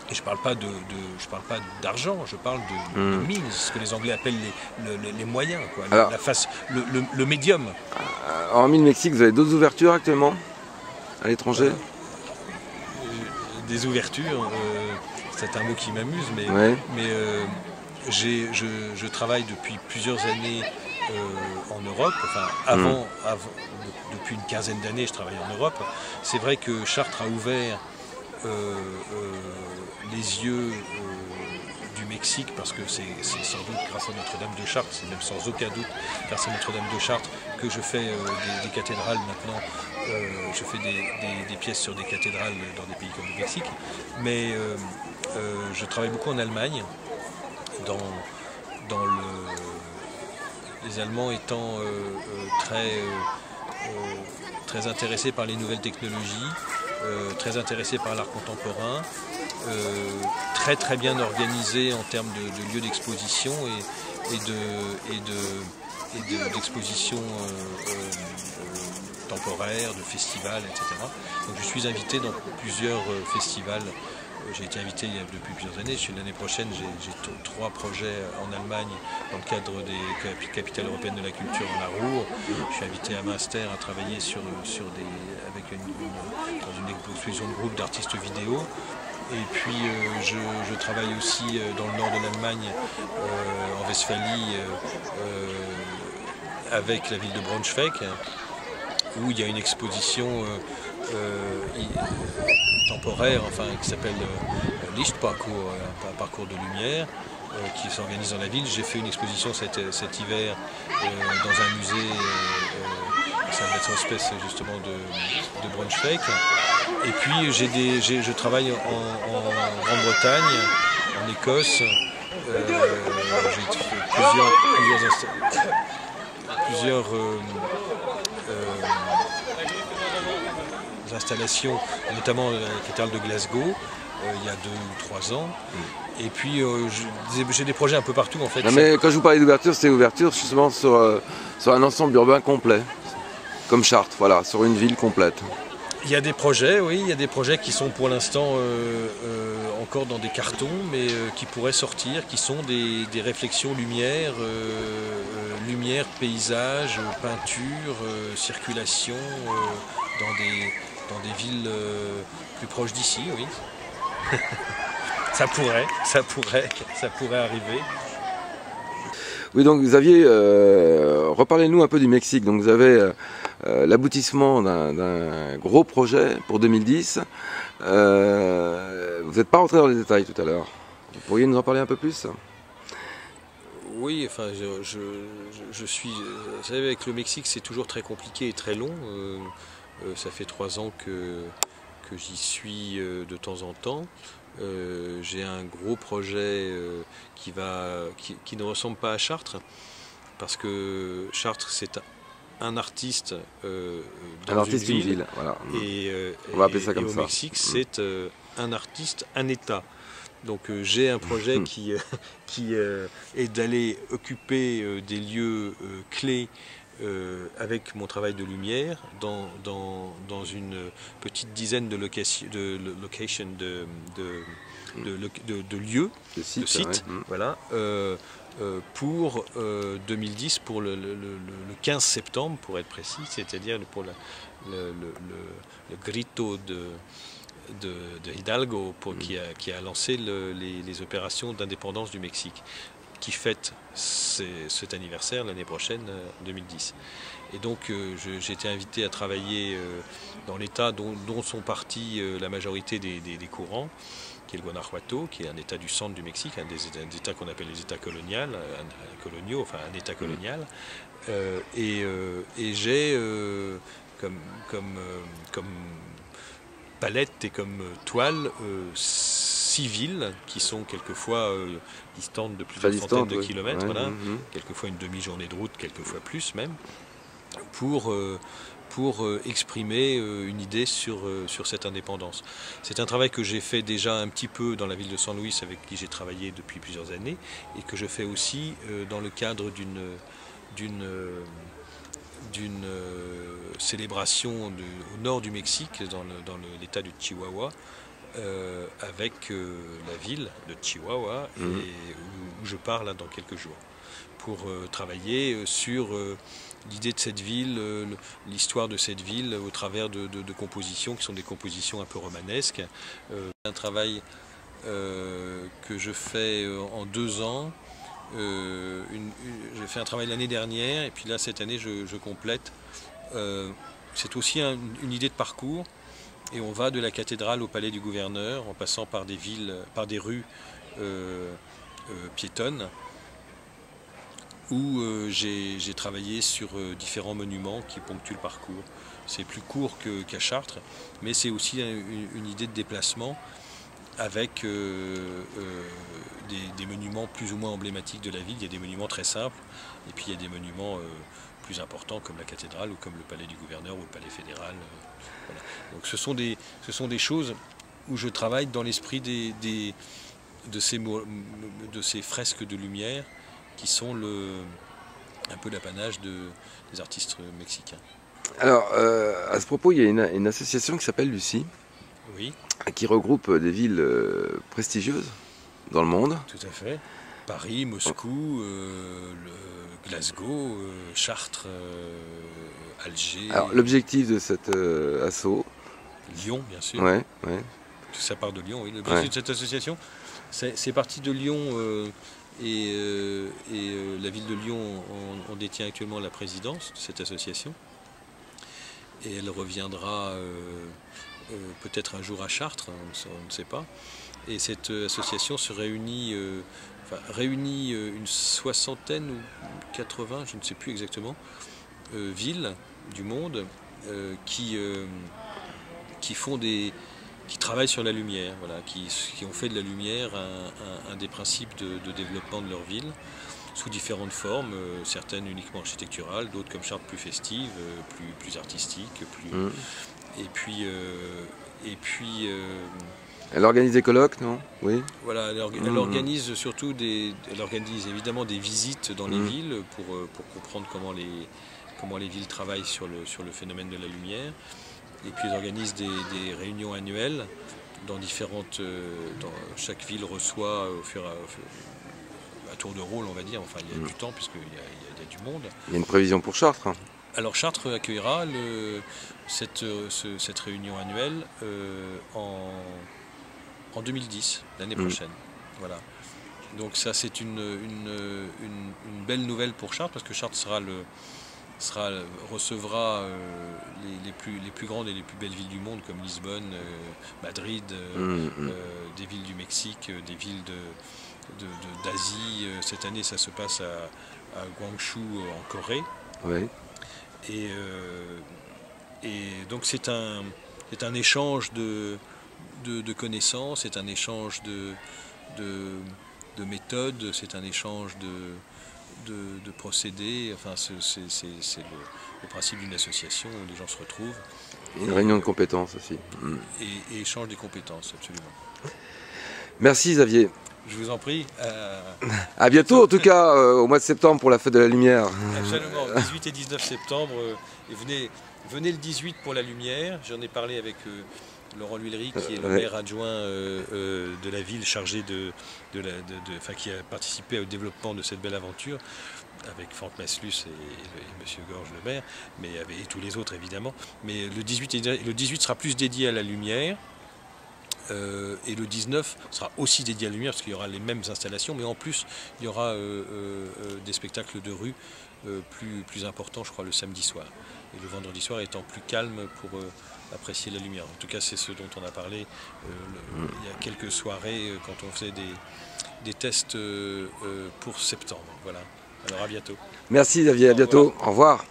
Et je parle pas je parle pas d'argent, je parle de means, ce que les Anglais appellent les moyens, quoi, Alors, la face, le médium. hormis le Mexique, vous avez d'autres ouvertures actuellement à l'étranger? Des ouvertures, c'est un mot qui m'amuse, Ouais. mais je travaille depuis plusieurs années en Europe, enfin depuis une quinzaine d'années je travaille en Europe. C'est vrai que Chartres a ouvert les yeux du Mexique, parce que c'est sans doute grâce à Notre-Dame de Chartres, c'est même sans aucun doute grâce à Notre-Dame de Chartres que je fais des cathédrales maintenant. Je fais des pièces sur des cathédrales dans des pays comme le Mexique, mais je travaille beaucoup en Allemagne, les Allemands étant très intéressés par les nouvelles technologies, très intéressés par l'art contemporain, très bien organisés en termes de lieux d'exposition et d'exposition temporaires, de festivals, etc. Donc je suis invité dans plusieurs festivals. J'ai été invité depuis plusieurs années. L'année prochaine, j'ai 3 projets en Allemagne dans le cadre des capitales européennes de la culture en la Ruhr. Je suis invité à Münster à travailler dans une exposition de groupe d'artistes vidéo. Et puis je travaille aussi dans le nord de l'Allemagne, en Westphalie, avec la ville de Braunschweig, où il y a une exposition temporaire, qui s'appelle Lichtparcours, un parcours de lumière, qui s'organise dans la ville. J'ai fait une exposition cet hiver dans un musée, c'est un Metz-Hospice justement de Braunschweig. Et puis je travaille en Grande-Bretagne, en Écosse. J'ai plusieurs installations, notamment la cathédrale de Glasgow, il y a 2 ou 3 ans. Et puis j'ai des projets un peu partout en fait. Non, mais quand je vous parlais d'ouverture, c'était ouverture justement sur un ensemble urbain complet, comme Chartres, voilà, sur une ville complète. Il y a des projets, oui, il y a des projets qui sont pour l'instant encore dans des cartons, mais qui pourraient sortir, qui sont des réflexions lumière, lumière, paysage, peinture, circulation, dans des villes plus proches d'ici, oui. Ça pourrait arriver. Oui, donc vous aviez, reparlez-nous un peu du Mexique. Donc vous avez l'aboutissement d'un gros projet pour 2010. Vous n'êtes pas rentré dans les détails tout à l'heure. Vous pourriez nous en parler un peu plus? Oui, enfin, je suis. Vous savez, avec le Mexique, c'est toujours très compliqué et très long. Ça fait 3 ans que j'y suis de temps en temps. J'ai un gros projet qui ne ressemble pas à Chartres, parce que Chartres, c'est un artiste dans une ville, voilà. Et on va appeler ça comme au ça. Mexique, c'est un artiste, un État. Donc j'ai un projet qui est d'aller occuper des lieux clés avec mon travail de lumière dans une petite dizaine de locations, de lieux, de sites, ouais. voilà, pour 2010, pour le 15 septembre pour être précis, c'est-à-dire pour le Grito de Hidalgo, qui a lancé les opérations d'indépendance du Mexique, qui fête cet anniversaire l'année prochaine, 2010. Et donc j'ai été invité à travailler dans l'État dont sont partis la majorité des courants, qui est le Guanajuato, qui est un État du centre du Mexique, un des États qu'on appelle les États coloniaux, enfin un État colonial. Et j'ai comme palette et comme toile 6 villes qui sont quelquefois distantes de plusieurs centaines de kilomètres, ouais, voilà, quelquefois une demi-journée de route, quelquefois plus même, pour exprimer une idée sur cette indépendance. C'est un travail que j'ai fait déjà un petit peu dans la ville de San Luis, avec qui j'ai travaillé depuis plusieurs années, et que je fais aussi dans le cadre d'une célébration au nord du Mexique, dans l'état du Chihuahua, avec la ville de Chihuahua, et où je pars là dans quelques jours, pour travailler sur l'idée de cette ville, l'histoire de cette ville au travers de compositions qui sont des compositions un peu romanesques. Un travail que je fais en 2 ans. J'ai fait un travail l'année dernière et puis là cette année je complète. C'est aussi une idée de parcours et on va de la cathédrale au palais du gouverneur en passant par des rues piétonnes où j'ai travaillé sur différents monuments qui ponctuent le parcours. C'est plus court qu'à Chartres, mais c'est aussi une idée de déplacement avec des monuments plus ou moins emblématiques de la ville. Il y a des monuments très simples, et puis il y a des monuments plus importants comme la cathédrale ou comme le palais du gouverneur ou le palais fédéral. Voilà. Donc ce sont des choses où je travaille dans l'esprit de ces fresques de lumière qui sont un peu l'apanage des artistes mexicains. Alors, à ce propos, il y a une association qui s'appelle Lucie. Oui. Qui regroupe des villes prestigieuses dans le monde. Tout à fait. Paris, Moscou, Glasgow, Chartres, Alger. Alors l'objectif de cet assaut. Lyon, bien sûr. Ouais. Ça part de Lyon, oui. L'objectif de cette association, c'est parti de Lyon et la ville de Lyon en détient actuellement la présidence de cette association. Et elle reviendra peut-être un jour à Chartres, on ne sait pas. Et cette association se réunit, une 60aine ou 80, je ne sais plus exactement, villes du monde qui travaillent sur la lumière, voilà, qui ont fait de la lumière un des principes de développement de leur ville, sous différentes formes, certaines uniquement architecturales, d'autres comme Chartres plus festives, plus artistiques, Et puis, elle organise des colloques, non? Oui. Voilà, elle organise surtout elle organise évidemment des visites dans les villes pour comprendre comment les villes travaillent sur le phénomène de la lumière. Et puis elle organise des réunions annuelles dans chaque ville reçoit à tour de rôle, on va dire. Enfin, il y a du temps puisqu'il y a du monde. Il y a une prévision pour Chartres. Alors Chartres accueillera cette réunion annuelle en 2010, l'année prochaine. Voilà. Donc ça c'est une belle nouvelle pour Chartres parce que Chartres recevra les plus grandes et les plus belles villes du monde comme Lisbonne, Madrid, des villes du Mexique, des villes d'Asie. Cette année ça se passe à Guangzhou en Corée. Oui. Et donc c'est un échange de connaissances, c'est un échange de méthodes, c'est un échange de procédés. Enfin, c'est le principe d'une association où les gens se retrouvent. Une réunion de compétences aussi. Et échange des compétences, absolument. Merci Xavier. Je vous en prie. À bientôt, en tout cas, au mois de septembre pour la fête de la lumière. Absolument, 18 et 19 septembre. Et venez le 18 pour la lumière. J'en ai parlé avec Laurent L'Huillerie, qui est le maire adjoint de la ville, chargé qui a participé au développement de cette belle aventure, avec Franck Masslus et M. Gorge le maire, et tous les autres évidemment. Mais le 18 sera plus dédié à la lumière. Et le 19 sera aussi dédié à la lumière parce qu'il y aura les mêmes installations, mais en plus il y aura des spectacles de rue plus importants, je crois, le samedi soir. Et le vendredi soir étant plus calme pour apprécier la lumière. En tout cas, c'est ce dont on a parlé il y a quelques soirées quand on faisait des tests pour septembre. Voilà. Alors à bientôt. Merci Xavier, à bientôt. Au revoir.